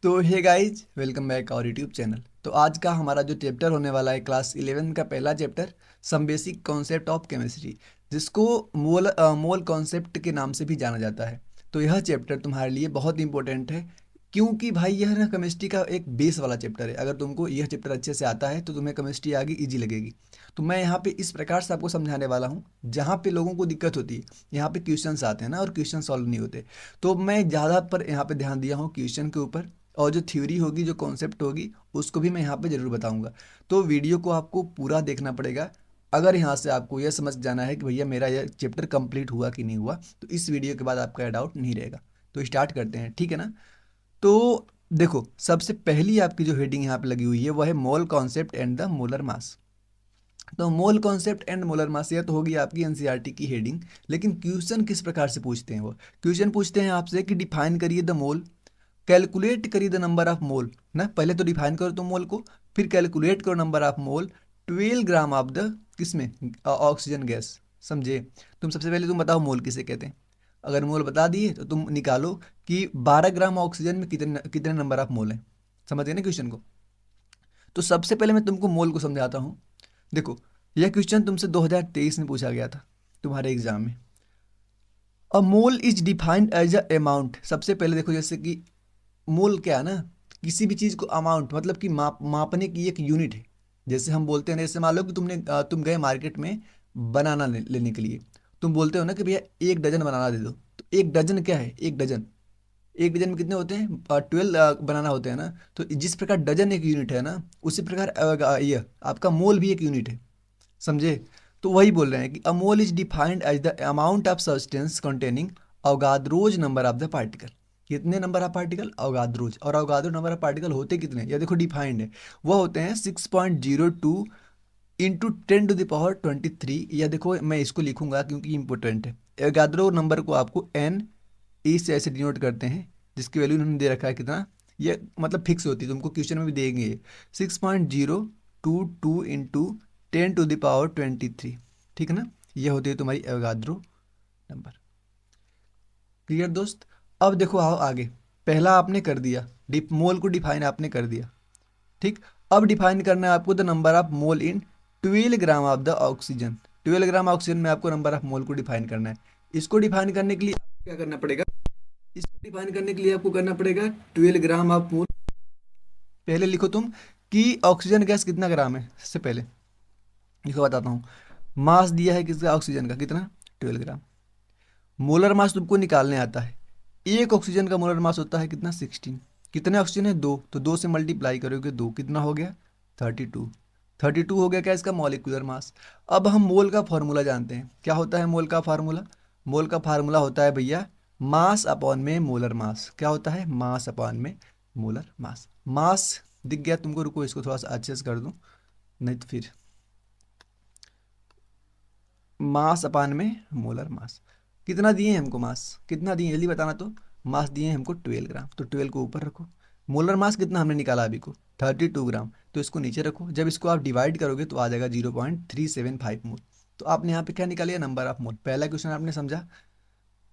तो hey guys, welcome back our YouTube channel. तो आज का हमारा जो चैप्टर होने वाला है क्लास 11 का पहला chapter, some basic concept of chemistry, जिसको मोल कॉन्सेप्ट के नाम से भी जाना जाता है। तो यह चैप्टर तुम्हारे लिए बहुत इंपॉर्टेंट है, क्योंकि भाई यह ना केमिस्ट्री का एक बेस वाला चैप्टर है। अगर तुमको यह चैप्टर अच्छे से आता है तो तुम्हें केमिस्ट्री आगे इजी लगेगी। तो मैं यहाँ पे इस प्रकार से आपको समझाने वाला हूँ जहाँ पे लोगों को दिक्कत होती है। यहाँ पे क्वेश्चंस आते हैं ना, और क्वेश्चन सॉल्व नहीं होते। तो मैं ज़्यादा पर यहाँ पे ध्यान दिया हूँ क्वेश्चन के ऊपर, और जो थ्योरी होगी, जो कॉन्सेप्ट होगी, उसको भी मैं यहाँ पे ज़रूर बताऊँगा। तो वीडियो को आपको पूरा देखना पड़ेगा। अगर यहाँ से आपको यह समझ जाना है कि भैया मेरा यह चैप्टर कंप्लीट हुआ कि नहीं हुआ, तो इस वीडियो के बाद आपका डाउट नहीं रहेगा। तो स्टार्ट करते हैं, ठीक है ना। तो देखो, सबसे पहली आपकी जो हेडिंग यहाँ पे लगी हुई है वह है mole concept and the molar mass. तो mole concept and molar mass, यह तो होगी आपकी एनसीईआरटी की हेडिंग। लेकिन क्वेश्चन किस प्रकार से पूछते हैं? वो क्वेश्चन पूछते हैं आपसे कि डिफाइन करिए द मोल, कैलकुलेट करिए द नंबर ऑफ मोल ना। पहले तो डिफाइन करो तुम मोल को, फिर कैलकुलेट करो number of mole 12 gram of the किसमें, ऑक्सीजन गैस। समझे? तुम सबसे पहले तुम बताओ मोल किसे कहते हैं। अगर मोल बता दिए तो तुम निकालो कि 12 ग्राम ऑक्सीजन में कितने कितने नंबर ऑफ मोल हैं। समझ गए ना क्वेश्चन को? तो सबसे पहले मैं तुमको मोल को समझाता हूँ। देखो, यह क्वेश्चन तुमसे 2023 में पूछा गया था तुम्हारे एग्जाम में। A mole is defined as a amount. सबसे पहले देखो, जैसे कि मोल क्या है ना, किसी भी चीज़ को अमाउंट मतलब कि मापने की एक यूनिट है। जैसे हम बोलते हैं, जैसे मान लो कि तुम गए मार्केट में बनाना लेने के लिए। तुम बोलते हो ना कि भैया 1 डजन बनाना दे दो। तो 1 डजन क्या है? 1 डजन, 1 डजन में कितने होते हैं? 12 बनाना होते हैं ना। तो जिस प्रकार डजन एक यूनिट है ना, उसी प्रकार ये आपका मोल भी एक यूनिट है। समझे? तो वही बोल रहे हैं कि a mole is defined as the amount of substance containing Avogadro's number of the particle. कितने नंबर ऑफ पार्टिकल? अवगाद्रोज। और अवगाद्रो नंबर ऑफ पार्टिकल होते कितने? ये देखो डिफाइंड है। वह होते हैं 6.02 इंटू 10 टू द पावर 23। या देखो, मैं इसको लिखूंगा क्योंकि इंपॉर्टेंट है। एवगाद्रो नंबर को आपको एन ई से ऐसे डिनोट करते हैं, जिसकी वैल्यू उन्होंने दे रखा है कितना। ये मतलब फिक्स होती है, तुमको क्वेश्चन में भी देंगे। 6.022 इंटू 10 टू द पावर 23। ठीक है ना? ये होती है तुम्हारी एवगाद्रो नंबर। क्लियर दोस्त? अब देखो, आओ आगे। पहला आपने कर दिया, डिप मोल को डिफाइन आपने कर दिया। ठीक। अब डिफाइन करना है आपको the number of mole in 12 gram of the oxygen. 12 gram oxygen में आपको नंबर ऑफ मोल को डिफाइन करना है। इसको डिफाइन करने के लिए आपको क्या करना पड़ेगा? इसको डिफाइन करने के लिए आपको करना पड़ेगा 12 ग्राम ऑफ मोल। पहले लिखो तुम कि ऑक्सीजन गैस कितना ग्राम है। सबसे पहले लिखो, बताता हूँ। मास दिया है किसका? ऑक्सीजन का। कितना? 12 ग्राम। मोलर मास तुमको निकालने आता है। एक ऑक्सीजन का मोलर मास होता है कितना? 16। कितने ऑक्सीजन है? दो। तो दो से मल्टीप्लाई करोगे, दो कितना हो गया? 32। 32 हो गया क्या इसका मॉलिक्यूलर मास। अब हम मोल का फॉर्मूला जानते हैं। क्या होता है मोल का फार्मूला? मोल का फार्मूला होता है भैया मास अपॉन में मोलर मास। क्या होता है? मास अपॉन में मोलर मास। मास दिख गया तुमको? रुको, इसको थोड़ा सा अच्छे से कर दूं, नहीं तो फिर। मास अपान में मोलर मास। कितना दिए हैं हमको? मास कितना दिए जल्दी बताना तो। मास दिए हैं हमको 12 ग्राम, तो 12 को ऊपर रखो। मोलर मास कितना हमने निकाला अभी को? 32 ग्राम, तो इसको नीचे रखो। जब इसको आप डिवाइड करोगे तो आ जाएगा 0.375 मोल। तो आपने यहाँ पे क्या निकालिए? नंबर ऑफ मोल। पहला क्वेश्चन आपने समझा?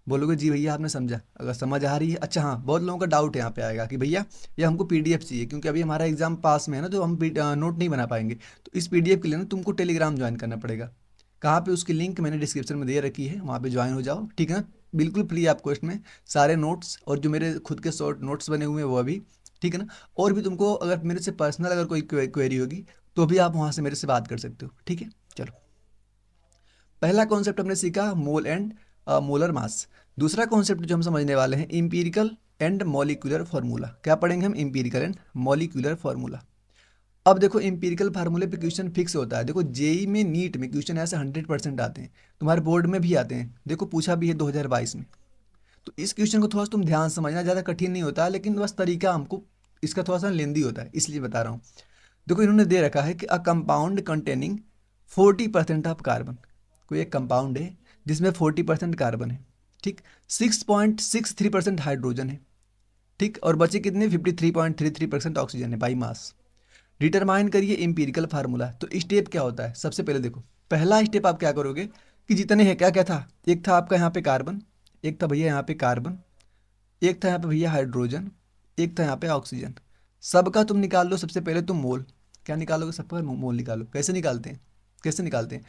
बोलोगे जी भैया आपने समझा। अगर समझ आ रही है, अच्छा हाँ, बहुत लोगों का डाउट यहाँ पे आएगा कि भैया ये हमको पीडीएफ चाहिए, क्योंकि अभी हमारा एग्जाम पास में है ना, तो हम नोट नहीं बना पाएंगे। तो इस पीडीएफ के लिए ना तुमको टेलीग्राम ज्वाइन करना पड़ेगा। कहाँ पे? उसकी लिंक मैंने डिस्क्रिप्शन में दे रखी है, वहाँ पे ज्वाइन हो जाओ, ठीक है ना। बिल्कुल फ्री आप कॉस्ट में सारे नोट्स, और जो मेरे खुद के शॉर्ट नोट्स बने हुए हैं वो भी, ठीक है ना। और भी तुमको अगर मेरे से पर्सनल अगर कोई क्वेरी होगी तो भी आप वहाँ से मेरे से बात कर सकते हो, ठीक है। चलो, पहला कॉन्सेप्ट हमने सीखा मोल एंड मोलर मास। दूसरा कॉन्सेप्ट जो हम समझने वाले हैं, इंपीरिकल एंड मॉलिक्यूलर फार्मूला। क्या पढ़ेंगे हम? Empirical and molecular formula. अब देखो, इंपीरिकल फार्मूले पे क्वेश्चन फिक्स होता है। देखो, जेई में, नीट में क्वेश्चन ऐसे 100% आते हैं। तुम्हारे बोर्ड में भी आते हैं, देखो पूछा भी है 2022 में। तो इस क्वेश्चन को थोड़ा सा तुम ध्यान से समझना, ज़्यादा कठिन नहीं होता है, लेकिन बस तरीका हमको इसका थोड़ा सा लेंदी होता है, इसलिए बता रहा हूँ। देखो, इन्होंने दे रखा है कि a compound containing 40% of carbon. कोई एक कंपाउंड है जिसमें 40% कार्बन है, ठीक। 6.63% हाइड्रोजन है, ठीक। और बचे कितने? 53.33% ऑक्सीजन है बाई मास। डिटरमाइन करिए इंपीरिकल फार्मूला। तो स्टेप क्या होता है? सबसे पहले देखो, पहला स्टेप आप क्या करोगे कि जितने हैं, क्या क्या था? एक था आपका यहाँ पे कार्बन, एक था भैया यहाँ पे कार्बन, एक था यहाँ पे भैया हाइड्रोजन, एक था यहाँ पे ऑक्सीजन। सबका तुम निकाल लो, सबसे पहले तुम मोल। क्या निकालोगे? सबका मोल निकालो। कैसे निकालते हैं? कैसे निकालते हैं?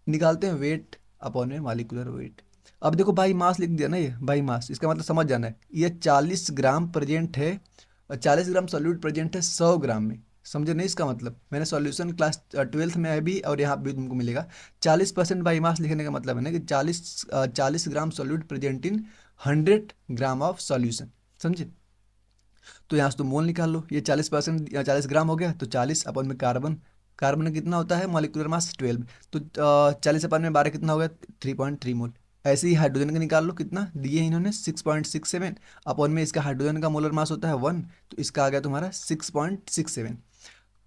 निकालते हैं वेट अपॉन में मॉलिक्यूलर वेट। अब देखो बाई मास लिख दिया ना, ये बाई मास, इसका मतलब समझ जाना है, ये 40 ग्राम प्रेजेंट है और 40 ग्राम सॉल्यूट प्रेजेंट है 100 ग्राम में। समझे नहीं? इसका मतलब मैंने सॉल्यूशन क्लास 12th में है भी और यहाँ भी तुमको मिलेगा। 40% बाई मास लिखने का मतलब है ना कि 40 gram solute present in 100 gram of solution. समझे? तो यहाँ से तुम मोल निकाल लो। ये 40% 40 ग्राम हो गया, तो 40 अपन में कार्बन। कार्बन में कितना होता है? Molecular mass 12। तो 40 अपन में 12 कितना हो गया? 3.3 मोल। ऐसे ही हाइड्रोजन का निकाल लो, कितना दिए हैं इन्होंने? 6.67। अपन में इसका हाइड्रोजन का मोलर मास होता है 1, तो इसका आ गया तुम्हारा 6.67।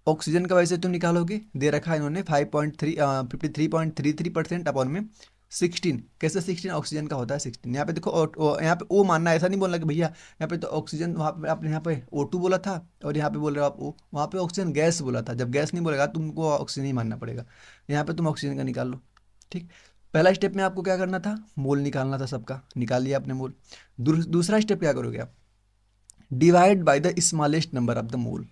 ऑक्सीजन का वैसे तुम निकालोगे, दे रखा है इन्होंने 53.33% अपॉन में 16। कैसे 16? ऑक्सीजन का होता है 16। यहाँ पे देखो यहाँ पे ओ मानना है, ऐसा नहीं बोलना कि भैया यहाँ पे तो ऑक्सीजन, वहाँ पे आपने यहाँ पे O2 बोला था और यहाँ पे बोल रहे हो आप ओ, वहाँ पे ऑक्सीजन गैस बोला था। जब गैस नहीं बोलेगा तुमको ऑक्सीजन ही मानना पड़ेगा। यहाँ पे तुम ऑक्सीजन का निकाल लो। ठीक। पहला स्टेप में आपको क्या करना था? मोल निकालना था। सबका निकाल लिया आपने मोल। दूसरा स्टेप क्या करोगे आप? Divide by the smallest number of the mole.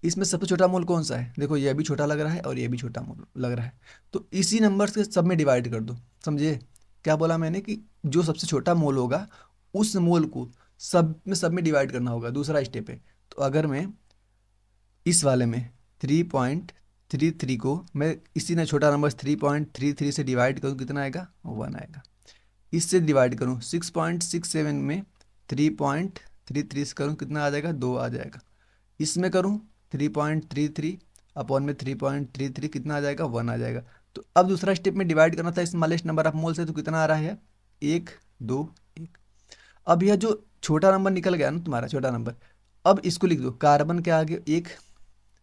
इसमें सबसे छोटा मोल कौन सा है? देखो ये भी छोटा लग रहा है और ये भी छोटा मोल लग रहा है, तो इसी नंबर से सब में डिवाइड कर दो। समझे? क्या बोला मैंने कि जो सबसे छोटा मोल होगा उस मोल को सब में डिवाइड करना होगा। दूसरा स्टेप है। तो अगर मैं इस वाले में 3.33 को मैं इसी ने छोटा नंबर 3.33 से डिवाइड करूँ, कितना आएगा? 1 आएगा। इससे डिवाइड करूँ 6.67 में 3.33 से करूँ, कितना आ जाएगा? 2 आ जाएगा। इसमें करूँ 3.33 अपॉन में 3.33, कितना आ जाएगा? 1 आ जाएगा। तो अब दूसरा स्टेप में डिवाइड करना था स्मॉलेस्ट नंबर ऑफ मोल से, तो कितना आ रहा है? 1 2 1। अब यह जो छोटा नंबर निकल गया ना तुम्हारा, छोटा नंबर, अब इसको लिख दो। कार्बन के आगे 1,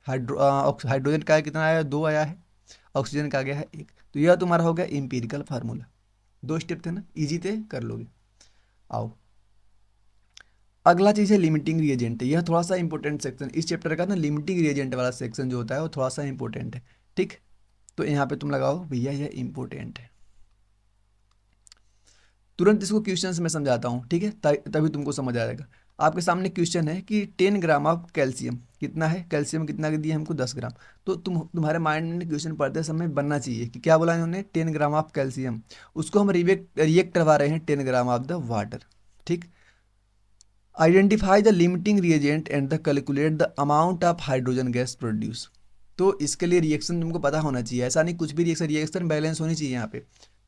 हाइड्रोजन का कितना आया? 2 आया है। ऑक्सीजन का आ गया है 1। तो यह तुम्हारा हो गया इंपीरिकल फार्मूला। 2 स्टेप थे ना, इजी थे, कर लोगे। आओ, अगला चीज़ है लिमिटिंग रिएजेंट। यह थोड़ा सा इंपॉर्टेंट सेक्शन इस चैप्टर का ना, लिमिटिंग रिएजेंट वाला सेक्शन जो होता है वो थोड़ा सा इंपॉर्टेंट है। ठीक। तो यहाँ पे तुम लगाओ भैया यह इंपॉर्टेंट है। तुरंत इसको क्वेश्चन में समझाता हूँ, ठीक है? तभी तुमको समझ आ जाएगा। आपके सामने क्वेश्चन है कि 10 ग्राम ऑफ कैल्शियम कितना है? कैल्शियम कितना दिए हमको? 10 ग्राम। तो तुम्हारे माइंड में क्वेश्चन पढ़ते समय बनना चाहिए कि क्या बोला इन्होंने? 10 ग्राम ऑफ कैल्शियम। उसको हम रिएक्ट करवा रहे हैं 10 ग्राम ऑफ द वाटर। ठीक। Identify the limiting reagent and the calculate the amount of hydrogen gas produce. तो इसके लिए रिएक्शन तुमको पता होना चाहिए, ऐसा नहीं कुछ भी रिएक्शन, रिएक्शन बैलेंस होनी चाहिए यहाँ पे।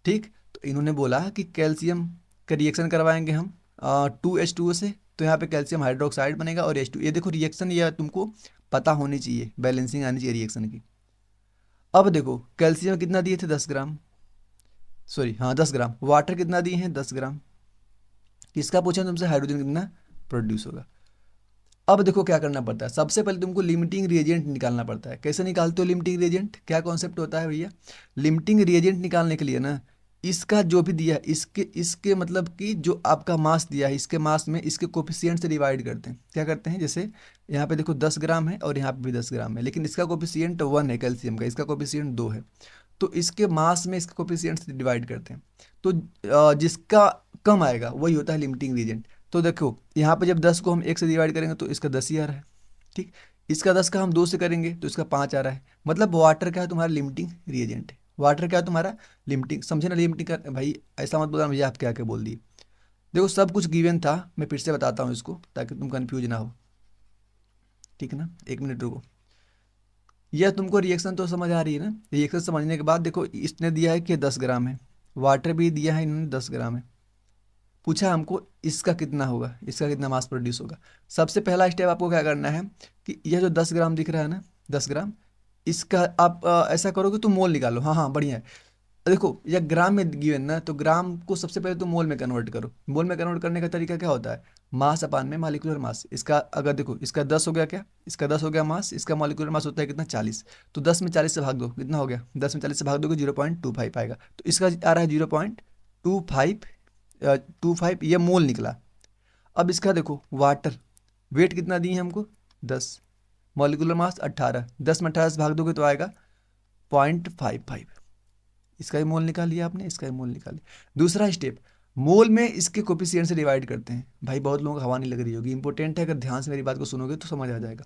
ठीक। तो इन्होंने बोला कि कैल्शियम का रिएक्शन करवाएंगे हम 2H2O से, तो यहाँ पे कैल्शियम हाइड्रोक्साइड बनेगा और H2। ये देखो रिएक्शन, ये तुमको पता होनी चाहिए, बैलेंसिंग आनी चाहिए रिएक्शन की। अब देखो कैल्शियम कितना दिए थे? 10 ग्राम। सॉरी, हाँ 10 ग्राम। वाटर कितना दिए हैं? 10 ग्राम। इसका पूछा तुमसे हाइड्रोजन कितना प्रोड्यूस होगा। अब देखो क्या करना पड़ता है। सबसे पहले तुमको लिमिटिंग रिएजेंट निकालना पड़ता है। कैसे निकालते हो लिमिटिंग रिएजेंट? क्या कॉन्सेप्ट होता है भैया? लिमिटिंग रिएजेंट निकालने के लिए ना, इसका जो भी दिया है, इसके इसके मतलब कि जो आपका मास दिया है, इसके मास में इसके कोफिशिएंट से डिवाइड करते हैं। क्या करते हैं? जैसे यहाँ पे देखो 10 ग्राम है और यहाँ पे भी 10 ग्राम है, लेकिन इसका कोफिशिएंट 1 है कैल्शियम का, इसका कोफिशिएंट 2 है। तो इसके मास में इसके कोफिशिएंट से डिवाइड करते हैं। तो जिसका कम आएगा वही होता है लिमिटिंग रिएजेंट। तो देखो यहाँ पे जब 10 को हम 1 से डिवाइड करेंगे तो इसका 10 ही आ रहा है। ठीक। इसका 10 का हम 2 से करेंगे तो इसका 5 आ रहा है। मतलब वाटर क्या है? तुम्हारा लिमिटिंग रिएजेंट है। वाटर क्या है? तुम्हारा लिमिटिंग। समझे ना? लिमिटिंग का भाई ऐसा मत बोलना भैया आप क्या क्या बोल दिए। देखो सब कुछ गिवन था, मैं फिर से बताता हूँ इसको ताकि तुम कंफ्यूज ना हो। ठीक है ना? 1 मिनट रुको। यह तुमको रिएक्शन तो समझ आ रही है ना? रिएक्शन समझने के बाद देखो इसने दिया है कि 10 ग्राम है, वाटर भी दिया है इन्होंने 10 ग्राम है। पूछा हमको इसका कितना होगा, इसका कितना मास प्रोड्यूस होगा। सबसे पहला स्टेप आपको क्या करना है कि यह जो 10 ग्राम दिख रहा है ना, 10 ग्राम, इसका आप ऐसा करोगे तो मोल निकालो। हाँ हाँ बढ़िया है। देखो यह ग्राम में गिवन ना, तो ग्राम को सबसे पहले तो मोल में कन्वर्ट करो। मोल में कन्वर्ट करने का तरीका क्या होता है? मास अपान में मॉलिक्यूलर मास। इसका अगर देखो इसका 10 हो गया, क्या इसका 10 हो गया मास, इसका मॉलिक्यूलर मास होता है कितना? 40। तो 10 में 40 से भाग दो, कितना हो गया? 10 में 40 से भाग दोगे 0.25 आएगा। तो इसका आ रहा है 0.25। 25 ये मोल निकला। अब इसका देखो वाटर वेट कितना दिए हैं हमको? 10। Molecular mass 18। 10 में 18 से भाग दोगे तो आएगा 0.55। इसका ही मोल निकाल लिया आपने, इसका ही मोल निकाल लिया। दूसरा स्टेप, मोल में इसके कोफिशिएंट से डिवाइड करते हैं। भाई बहुत लोगों को हवा नहीं लग रही होगी, इंपॉर्टेंट है, अगर ध्यान से मेरी बात को सुनोगे तो समझ आ जाएगा।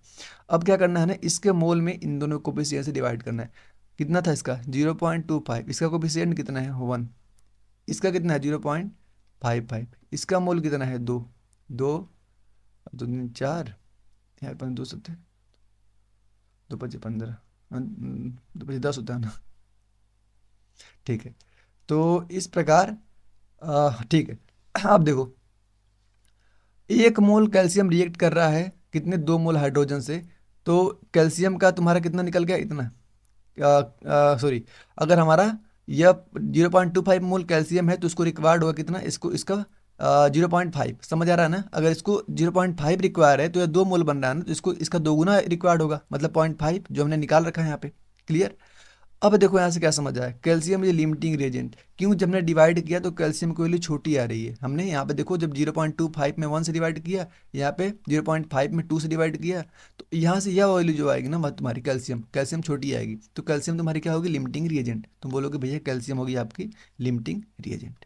अब क्या करना है ना, इसके मोल में इन दोनों कोफिशिएंट से डिवाइड करना है। कितना था इसका 0.25, इसका कोफिशिएंट कितना है 1, इसका कितना है 0.55, इसका मोल कितना है 2, 2 दो तीन चार, यहाँ पर 2 7 2 5 15, 2 5 10 होता है ना। ठीक है, तो इस प्रकार ठीक है। अब देखो, एक मोल कैल्शियम रिएक्ट कर रहा है कितने, 2 मोल हाइड्रोजन से। तो कैल्शियम का तुम्हारा कितना निकल गया, इतना, सॉरी, अगर हमारा यह 0.25 मोल कैल्शियम है तो उसको रिक्वायर्ड होगा कितना, इसको इसका 0.5, समझ आ रहा है ना। अगर इसको 0.5 रिक्वायर है तो यह 2 मोल बन रहा है ना, तो इसको इसका दोगुना रिक्वायर्ड होगा, मतलब 0.5 जो हमने निकाल रखा है यहाँ पे। क्लियर। अब देखो यहाँ से क्या समझ आया, कैल्शियम इज लिमिटिंग रिएजेंट। क्यों, जब हमने डिवाइड किया तो कैल्शियम की वैल्यू छोटी आ रही है। हमने यहाँ पे देखो, जब 0.25 में 1 से डिवाइड किया, यहाँ पे 0.5 में 2 से डिवाइड किया, तो यहाँ से यह वैल्यू जो आएगी ना, वह तुम्हारी कैल्शियम कैल्शियम छोटी आएगी। तो कैल्शियम तुम्हारी क्या होगी, लिमिटिंग रिएजेंट। तुम बोलोगे भैया कैल्शियम होगी आपकी लिमिटिंग रिएजेंट,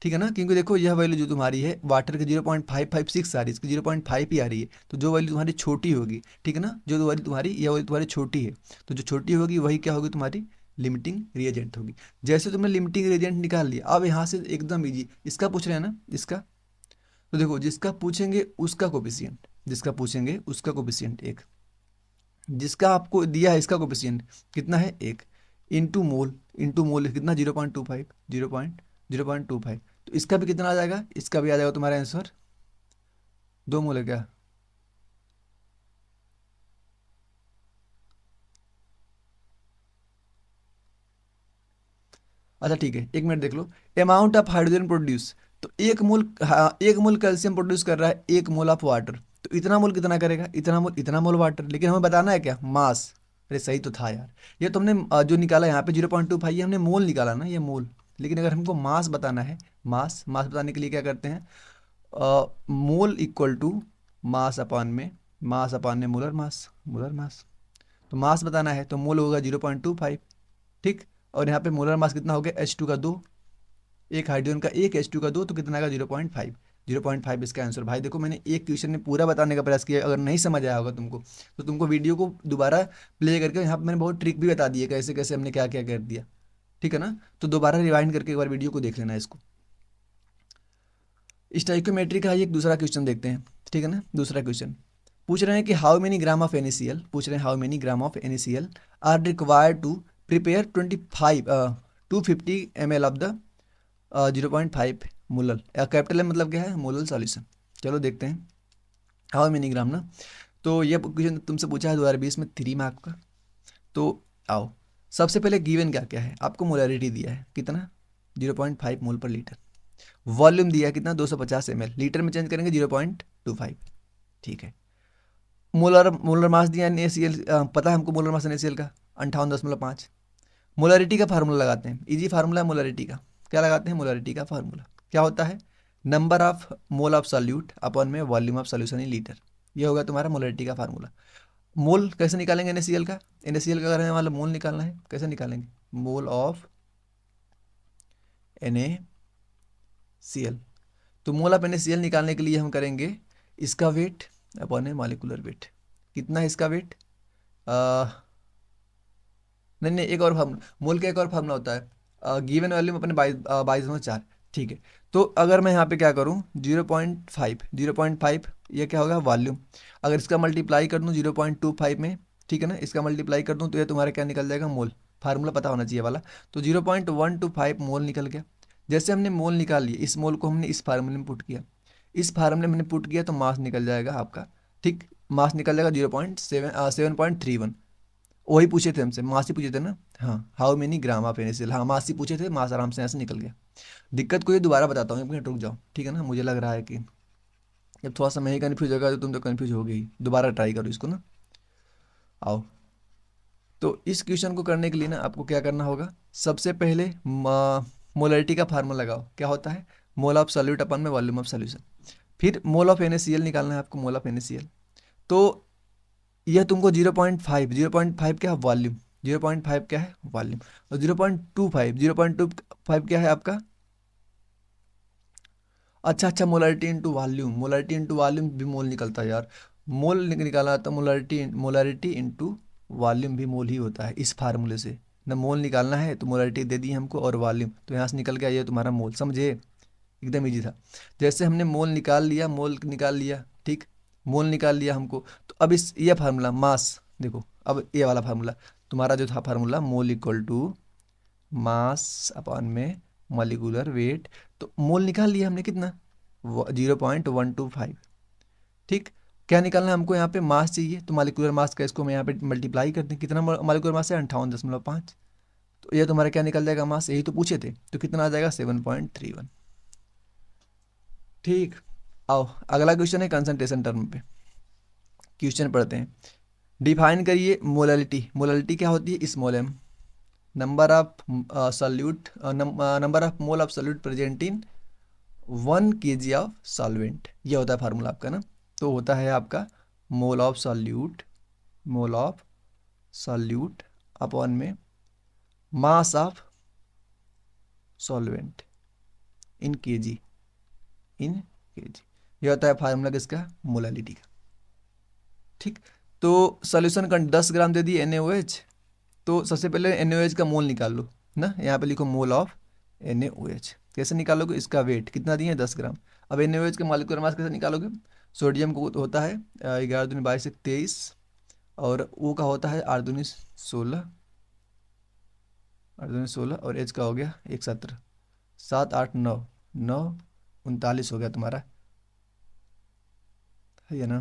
ठीक है ना। क्योंकि देखो यह वैल्यू जो तुम्हारी है वाटर के 0.556 आ रही है, इसकी 0.5 ही आ रही है। तो जो वैल्यू तुम्हारी छोटी होगी, ठीक है ना, जो वैल्यू तुम्हारी, यह वैल्यू तुम्हारी छोटी है, तो जो छोटी होगी वही क्या होगी, तुम्हारी लिमिटिंग रिएजेंट होगी। जैसे तुमने लिमिटिंग रिएजेंट निकाल लिया, अब यहाँ से एकदम इजी, इसका पूछ रहे हैं ना, इसका। तो देखो, जिसका पूछेंगे उसका कोफिशिएंट, जिसका पूछेंगे उसका कोफिशिएंट 1, जिसका आपको दिया है इसका कोफिशिएंट कितना है 1, इंटू मोल, इंटू मोल कितना 0.25, 0.25, तो इसका भी कितना आ जाएगा, इसका भी आ जाएगा तुम्हारा आंसर 2 मोल है क्या। अच्छा ठीक है, 1 मिनट देख लो। अमाउंट ऑफ हाइड्रोजन प्रोड्यूस, तो 1 मोल, हाँ 1 मोल कैल्शियम प्रोड्यूस कर रहा है 1 मोल ऑफ वाटर, तो इतना मोल कितना करेगा, इतना मोल वाटर, लेकिन हमें बताना है क्या, मास। अरे सही तो था यार, ये तुमने जो निकाला यहाँ पे 0.25, ये हमने मोल निकाला ना, ये मोल। लेकिन अगर हमको मास बताना है, मास मास बताने के लिए क्या करते हैं, मोल इक्वल टू मास अपान में, मास अपान में मोलर मास, मोलर मास। तो मास बताना है तो मोल होगा 0.25, ठीक। और यहाँ पे मोलर मास कितना हो गया, H2 का 2, एक हाइड्रोजन का 1, H2 का 2, तो कितना आएगा 0.5, 0.5 इसका आंसर। भाई देखो, मैंने एक क्वेश्चन में पूरा बताने का प्रयास किया, अगर नहीं समझ आया होगा तुमको तो तुमको वीडियो को दोबारा प्ले करके, यहाँ पे मैंने बहुत ट्रिक भी बता दी है, कैसे कैसे हमने क्या क्या कर दिया, ठीक है ना। तो दोबारा रिवाइंड करके एक बार वीडियो को देख लेना इसको। स्टाइकोमेट्री का ही एक दूसरा क्वेश्चन देखते हैं, ठीक है ना। दूसरा क्वेश्चन पूछ रहे हैं कि how many gram of NaCl, पूछ रहे हैं how many gram of NaCl are required to prepare 250 ml of the 0.5 molal, capital है मतलब क्या है, मोलल सॉल्यूशन। चलो देखते हैं हाउ मेनी ग्राम ना। तो ये क्वेश्चन तुमसे पूछा है 2020 में 3 मार्क का। तो आओ, सबसे पहले गिवन क्या क्या है, आपको मोलरिटी दिया है कितना 0.5 मोल/लीटर, वॉल्यूम दिया है कितना 250 ml, लीटर में चेंज करेंगे 0.25, ठीक है। मोलर मोलर मास दिया NaCl, पता है हमको मोलर मास NaCl का 58.5। मोलरिटी का फार्मूला लगाते हैं, इजी फार्मूला है मोलरिटी का। क्या लगाते हैं, मोलरिटी का फार्मूला क्या होता है, number of mole of solute upon में volume of solution in litre. ये होगा तुम्हारा मोलरिटी का फार्मूला। मोल कैसे निकालेंगे NaCl का, NaCl का अगर हमें वाला मोल निकालना है कैसे निकालेंगे, मोल ऑफ NaCl। तो मोल ऑफ NaCl निकालने के लिए हम करेंगे इसका वेट अपॉन में मॉलिक्यूलर वेट। कितना है इसका वेट, नहीं नहीं, एक और फार्मूला, मोल का एक और फार्मूला होता है, गिवन वैल्यूम अपने 22.4, ठीक है। तो अगर मैं यहाँ पे क्या करूँ 0.5 ये क्या होगा वॉल्यूम, अगर इसका मल्टीप्लाई कर दूँ 0.25 में, ठीक है ना, इसका मल्टीप्लाई कर दूँ तो ये तुम्हारा क्या निकल जाएगा, मोल। फार्मूला पता होना चाहिए वाला। तो 0.125 मोल निकल गया। जैसे हमने मोल निकाल लिया, इस मोल को हमने इस फार्मूले में पुट किया, इस फार्मूले में हमने पुट किया तो मास निकल जाएगा आपका, ठीक। मास निकल जाएगा 7.31। वही पूछे थे हमसे, मास ही पूछे थे ना, हाँ how many gram of NaCl, हाँ मास ही पूछे थे, मास आराम से ऐसे निकल गया। दिक्कत को ये दोबारा बताता हूँ, एक मिनट रुक जाओ, ठीक है ना। मुझे लग रहा है कि जब थोड़ा सा मैं ही कन्फ्यूज होगा तो तुम तो कन्फ्यूज हो गई, दोबारा ट्राई करो इसको ना। आओ, तो इस क्वेश्चन को करने के लिए ना आपको क्या करना होगा, सबसे पहले मोलरिटी का फार्मूला लगाओ, क्या होता है, मोल ऑफ सॉल्यूट अपन में वॉल्यूम ऑफ सॉल्यूशन। फिर मोल ऑफ NaCl निकालना है आपको, मोल ऑफ NaCl। तो यह तुमको 0.5 क्या है वॉल्यूम, 0.5 क्या है वॉल्यूम, और 0.25 क्या है आपका अच्छा अच्छा, molarity into volume, molarity into volume भी मोल निकलता है यार। मोल निकाला तो मोलरिटी मोलरिटी इंटू वॉल्यूम भी मोल ही होता है इस फार्मूले से। ना मोल निकालना है तो मोलरिटी दे दी हमको और वॉल्यूम, तो यहाँ से निकल के आइए तुम्हारा मोल, समझे? एकदम इजी था। जैसे हमने मोल निकाल लिया, मोल निकाल लिया, ठीक, मोल निकाल लिया हमको। तो अब इस ये फार्मूला मास, देखो अब ये वाला फार्मूला तुम्हारा जो था formula, mole equal to mass upon में मॉलिक्यूलर वेट। तो मोल निकाल लिया हमने कितना, 0.125, ठीक। क्या निकालना है हमको, यहाँ पे मास चाहिए, तो मॉलिक्यूलर मास का इसको मैं यहाँ पे मल्टीप्लाई कर दें, कितना मॉलिक्यूलर मास है 58.5। तो ये तुम्हारा क्या निकल जाएगा मास, यही तो पूछे थे, तो कितना आ जाएगा 7.31, ठीक। आओ अगला क्वेश्चन है कंसंट्रेशन टर्म पे, क्वेश्चन पढ़ते हैं। डिफाइन करिए मोलरिटी, मोलरिटी क्या होती है, small M, number of solute, number of mole of solute present in 1 kg of solvent, ये होता है फार्मूला आपका ना। तो होता है आपका mole of solute, mole of solute upon में mass of solvent in KG, in KG, ये होता है फार्मूला किसका, मोलालिटी का, ठीक। तो सॉल्यूशन का 10 ग्राम दे दी NaOH, तो सबसे पहले NaOH का मोल निकाल लो ना, यहाँ पे लिखो मोल ऑफ NaOH, कैसे निकालोगे, इसका वेट कितना दिए 10 ग्राम। अब NaOH का मॉलिक्यूलर मास कैसे निकालोगे, सोडियम को होता है 11×22 और O का होता है 8×16, 8×16 और H का हो गया 117, 7 8 9 9 39 हो गया तुम्हारा, है ना,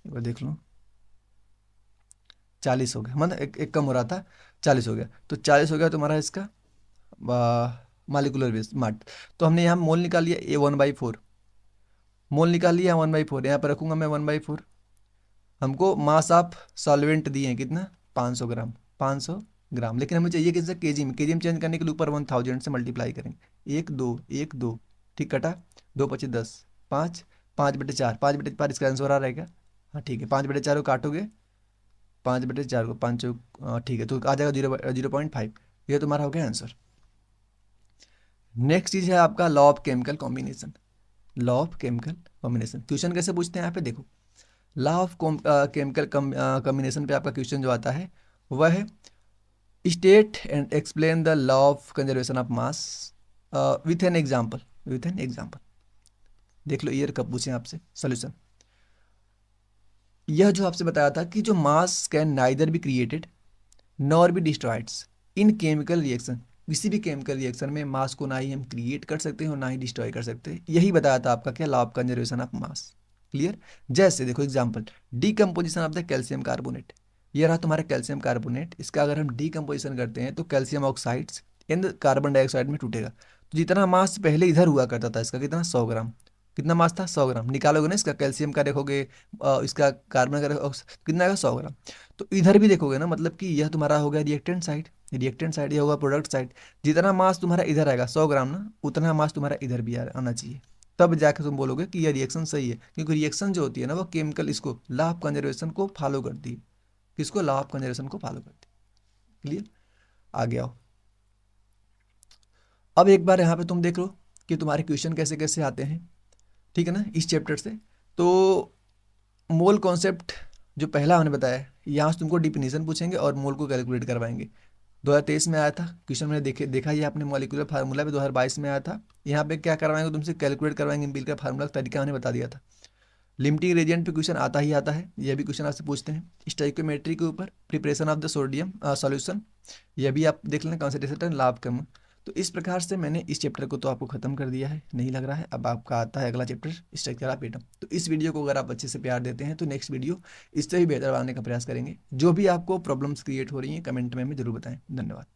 एक बार देख लो, 40 हो गया, मतलब एक कम हो रहा था, 40 हो गया, तो 40 हो गया तुम्हारा इसका मालिकुलर वेट माट। तो हमने यहाँ मोल निकाल लिया, ए 1/4, मोल निकाल लिया 1/4, यहाँ पर रखूंगा मैं 1/4। हमको मास ऑफ सॉल्वेंट दिए हैं कितना, 500 ग्राम, 500 ग्राम, लेकिन हमें चाहिए किससे, केजी में, केजी में चेंज करने के लिए ऊपर 1000 से मल्टीप्लाई करेंगे, 1 2 1 2, ठीक, कटा 2 25 10, 5 5/4, 5/4 इसका आंसर आ रहेगा, हाँ ठीक है, 5/4 को काटोगे, 5/4 को 5, ठीक है, तो आ जाएगा 0.5, ये तुम्हारा हो गया आंसर। नेक्स्ट चीज है आपका law of chemical combination, law of chemical combination, question कैसे पूछते हैं यहाँ पे देखो, लॉ ऑफ केमिकल कॉम्बिनेशन पे आपका क्वेश्चन जो आता है वह है state and explain the law of conservation of mass with an example, with an example. देख लो ईयर कब पूछे आपसे सोल्यूशन, यह जो आपसे बताया था कि जो mass can neither be created nor be destroyeds in chemical reaction, किसी भी केमिकल रिएक्शन में मास को ना ही हम क्रिएट कर सकते हैं और ना ही डिस्ट्रॉय कर सकते हैं, यही बताया था आपका क्या, law of conservation of mass, clear. जैसे देखो example, decomposition of the calcium carbonate, ये रहा तुम्हारा कैल्शियम कार्बोनेट, इसका अगर हम डीकम्पोजिशन करते हैं तो calcium oxides in carbon dioxide में टूटेगा, तो जितना मास पहले इधर हुआ करता था इसका कितना 100 ग्राम, कितना मास था 100 ग्राम, निकालोगे ना इसका कैल्शियम का देखोगे, इसका कार्बन का कितना आएगा 100 ग्राम। तो इधर भी देखोगे ना, मतलब कि यह तुम्हारा हो गया रिएक्टेंट साइड, रिएक्टेंट साइड, ये होगा प्रोडक्ट साइड, जितना मास तुम्हारा इधर आएगा 100 ग्राम ना, उतना मास तुम्हारा इधर भी आना चाहिए, तब जाकर तुम बोलोगे कि यह रिएक्शन सही है, क्योंकि रिएक्शन जो होती है ना वो केमिकल इसको लॉ ऑफ कंजर्वेशन को फॉलो करती है, किसको, लॉ ऑफ कंजर्वेशन को फॉलो करती है, क्लियर। आगे आओ, अब एक बार यहाँ पे तुम देख लो कि तुम्हारे क्वेश्चन कैसे कैसे आते हैं, ठीक है ना, इस चैप्टर से। तो मोल कॉन्सेप्ट जो पहला हमने बताया, यहाँ से तुमको डिफिनीशन पूछेंगे और मोल को कैलकुलेट करवाएंगे, 2023 में आया था क्वेश्चन, मैंने देखा ही आपने, मॉलिक्यूलर फार्मूला पे 2022 में आया था, यहाँ पे क्या करवाएंगे तुमसे, कैलकुलेट करवाएंगे एम्पिरिकल फार्मूला का तरीका मैंने बता दिया था। लिमिटिंग रेजिएंट पे क्वेश्चन आता ही आता है, ये भी क्वेश्चन आपसे पूछते हैं, स्टोइकियोमेट्री के ऊपर, preparation of the sodium solution, ये भी आप देख लेना, कंसंट्रेशन लाभ कम। तो इस प्रकार से मैंने इस चैप्टर को तो आपको खत्म कर दिया है, नहीं लग रहा है, अब आपका आता है अगला चैप्टर स्ट्रक्चर ऑफ एटम। तो इस वीडियो को अगर आप अच्छे से प्यार देते हैं तो नेक्स्ट वीडियो इससे भी बेहतर बनाने का प्रयास करेंगे। जो भी आपको प्रॉब्लम्स क्रिएट हो रही हैं कमेंट में हमें जरूर बताएं। धन्यवाद।